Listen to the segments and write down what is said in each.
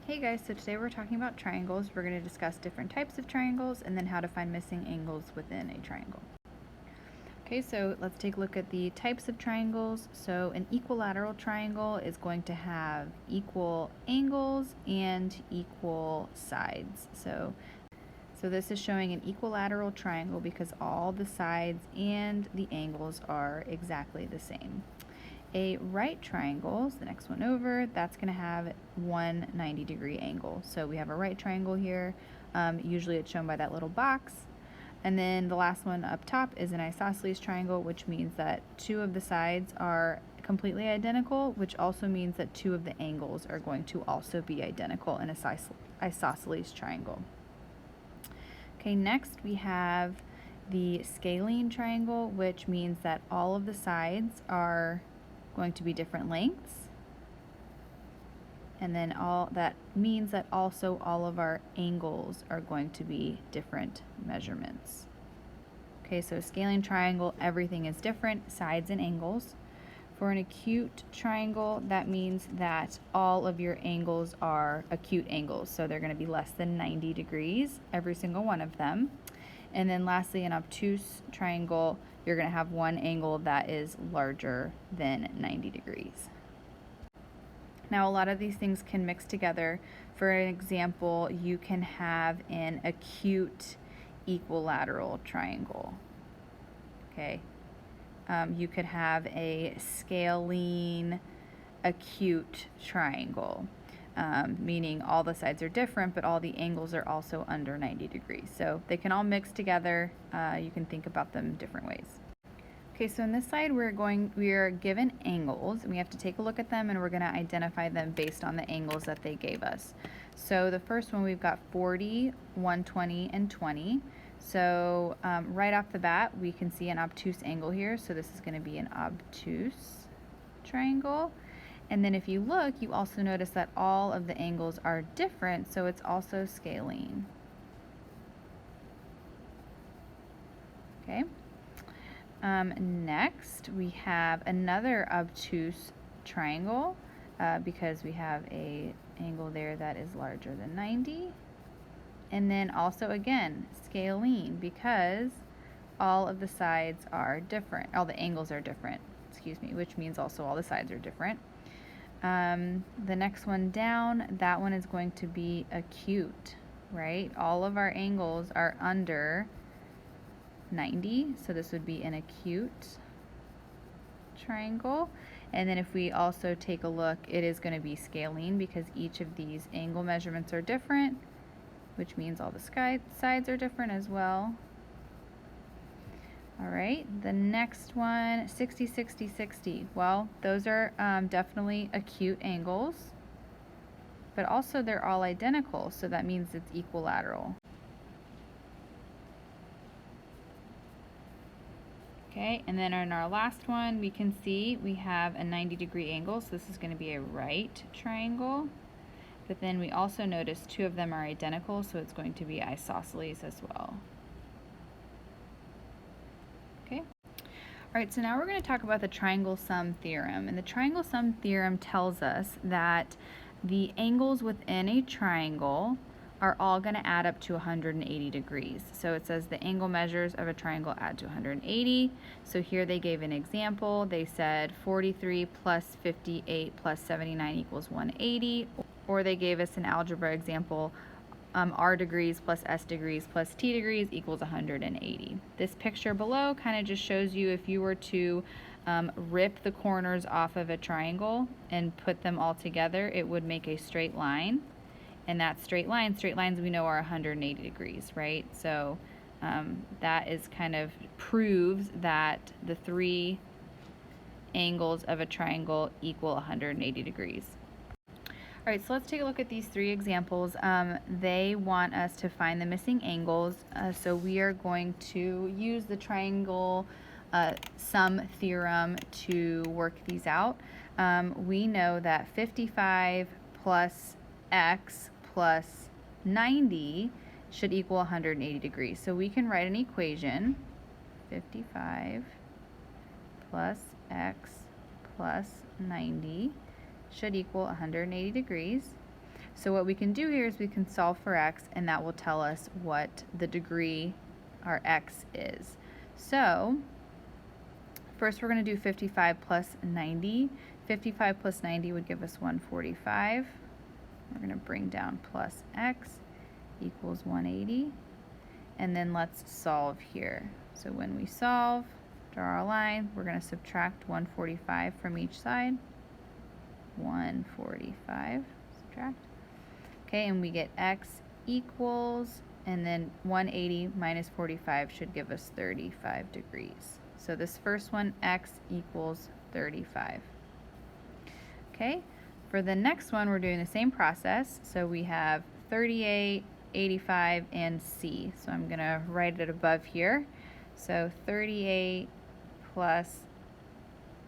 Hey guys, so today we're talking about triangles. We're going to discuss different types of triangles and then how to find missing angles within a triangle. Okay, so let's take a look at the types of triangles. So an equilateral triangle is going to have equal angles and equal sides. So this is showing an equilateral triangle because all the sides and the angles are exactly the same. A right triangle, so the next one over, that's going to have one 90-degree angle. So we have a right triangle here. Usually it's shown by that little box. And then the last one up top is an isosceles triangle, which means that two of the sides are completely identical, which also means that two of the angles are going to also be identical in an isosceles triangle. Okay, next we have the scalene triangle, which means that all of the sides are going to be different lengths, and then that means that also all of our angles are going to be different measurements. Okay, so scalene triangle, everything is different, sides and angles. For an acute triangle, that means that all of your angles are acute angles, so they're going to be less than 90 degrees, every single one of them. And then lastly, an obtuse triangle, you're going to have one angle that is larger than 90 degrees. Now, a lot of these things can mix together. For an example, you can have an acute equilateral triangle. Okay. You could have a scalene acute triangle. Meaning all the sides are different, but all the angles are also under 90 degrees. So they can all mix together. You can think about them different ways. Okay, so in this slide we are given angles, and we have to take a look at them, and we're going to identify them based on the angles that they gave us. So the first one, we've got 40, 120, and 20. So right off the bat, we can see an obtuse angle here. So this is going to be an obtuse triangle. And then if you look, you also notice that all of the angles are different, so it's also scalene. Okay. Next, we have another obtuse triangle because we have an angle there that is larger than 90. And then also, again, scalene because all of the sides are different. All the angles are different, which means also all the sides are different. The next one down, that one is going to be acute, right? All of our angles are under 90, so this would be an acute triangle. And then if we also take a look, it is going to be scalene because each of these angle measurements are different, which means all the sides are different as well. All right, the next one, 60, 60, 60. Well, those are definitely acute angles, but also they're all identical, so that means it's equilateral. Okay, and then in our last one, we can see we have a 90-degree angle, so this is going to be a right triangle. But then we also notice two of them are identical, so it's going to be isosceles as well. Okay. All right, so now we're going to talk about the triangle sum theorem. And the triangle sum theorem tells us that the angles within a triangle are all going to add up to 180 degrees. So it says the angle measures of a triangle add to 180. So here they gave an example. They said 43 plus 58 plus 79 equals 180. Or they gave us an algebra example, r degrees plus s degrees plus t degrees equals 180. This picture below kind of just shows you if you were to rip the corners off of a triangle and put them all together, it would make a straight line. And that straight lines we know are 180 degrees, right? So that is kind of proves that the three angles of a triangle equal 180 degrees. All right, so let's take a look at these three examples. They want us to find the missing angles, so we are going to use the triangle sum theorem to work these out. We know that 55 plus x plus 90 should equal 180 degrees. So we can write an equation, 55 plus x plus 90 should equal 180 degrees. So what we can do here is we can solve for x, and that will tell us what the degree our x is. So first we're going to do 55 plus 90. 55 plus 90 would give us 145. We're going to bring down plus x equals 180. And then let's solve here. So when we solve, draw our line, we're going to subtract 145 from each side. 145, subtract. Okay, and we get x equals, and then 180 minus 45 should give us 35 degrees. So this first one, x equals 35. Okay, for the next one, we're doing the same process. So we have 38, 85, and c. So I'm going to write it above here. So 38 plus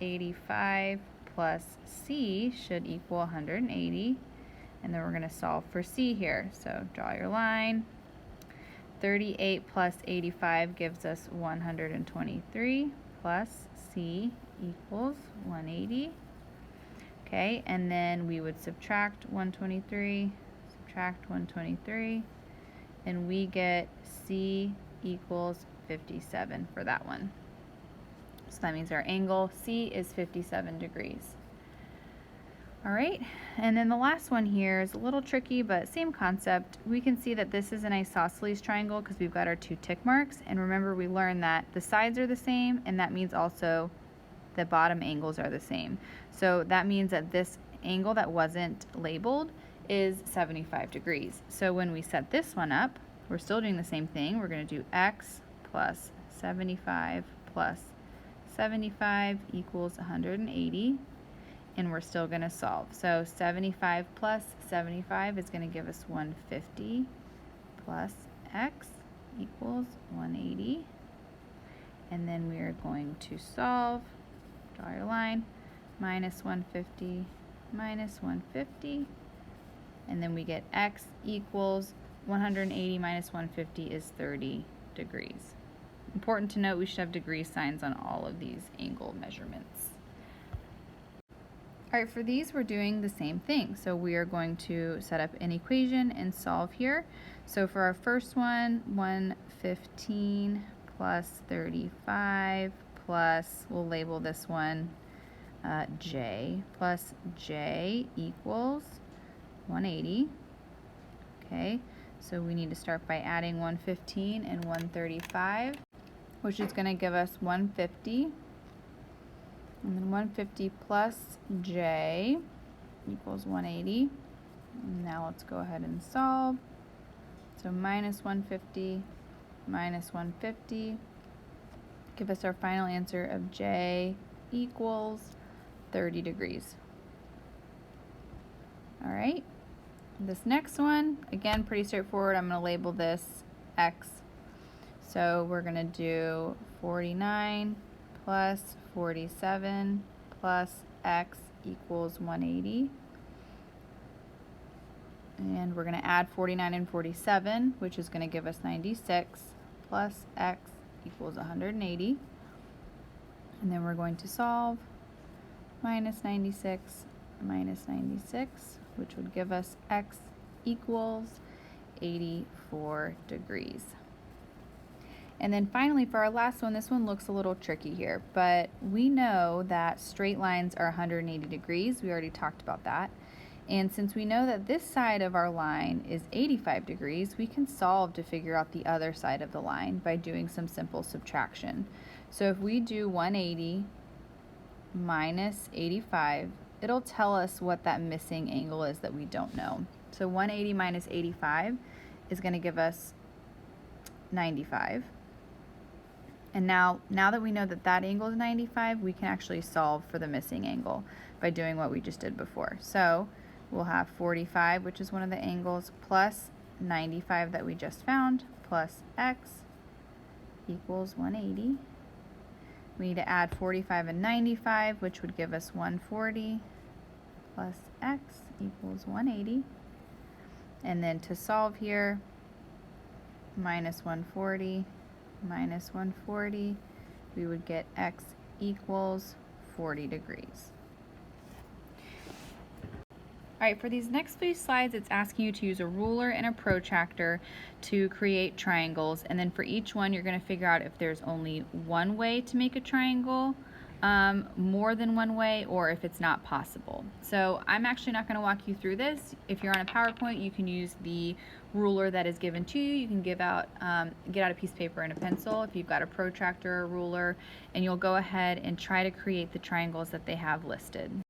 85 plus c should equal 180. And then we're going to solve for c here. So draw your line. 38 plus 85 gives us 123 plus c equals 180. Okay, and then we would subtract 123, and we get c equals 57 for that one. So that means our angle C is 57 degrees. All right, and then the last one here is a little tricky, but same concept. We can see that this is an isosceles triangle because we've got our two tick marks, and remember we learned that the sides are the same, and that means also the bottom angles are the same. So that means that this angle that wasn't labeled is 75 degrees. So when we set this one up, we're still doing the same thing. We're going to do x plus 75 plus 75 equals 180. And we're still going to solve. So 75 plus 75 is going to give us 150 plus x equals 180. And then we are going to solve, draw your line, minus 150 minus 150. And then we get x equals 180 minus 150 is 30 degrees. Important to note, we should have degree signs on all of these angle measurements. All right, for these we're doing the same thing. So we are going to set up an equation and solve here. So for our first one, 115 plus 35 plus, we'll label this one j, plus j equals 180. Okay, so we need to start by adding 115 and 135, which is going to give us 150. And then 150 plus j equals 180. Now let's go ahead and solve. So minus 150 minus 150 give us our final answer of j equals 30 degrees. All right, this next one, again, pretty straightforward. I'm going to label this x. So we're going to do 49 plus 47 plus x equals 180. And we're going to add 49 and 47, which is going to give us 96 plus x equals 180. And then we're going to solve. Minus 96 minus 96, which would give us x equals 84 degrees. And then finally, for our last one, this one looks a little tricky here, but we know that straight lines are 180 degrees. We already talked about that. And since we know that this side of our line is 85 degrees, we can solve to figure out the other side of the line by doing some simple subtraction. So if we do 180 minus 85, it'll tell us what that missing angle is that we don't know. So 180 minus 85 is going to give us 95. And now that we know that that angle is 95, we can actually solve for the missing angle by doing what we just did before. So we'll have 45, which is one of the angles, plus 95 that we just found, plus x equals 180. We need to add 45 and 95, which would give us 140, plus x equals 180. And then to solve here, minus 140 minus 140, we would get x equals 40 degrees. All right, for these next few slides, it's asking you to use a ruler and a protractor to create triangles. And then for each one, you're going to figure out if there's only one way to make a triangle, more than one way, or if it's not possible. So I'm actually not going to walk you through this. If you're on a PowerPoint, you can use the ruler that is given to you. You can get out a piece of paper and a pencil if you've got a protractor or a ruler, and you'll go ahead and try to create the triangles that they have listed.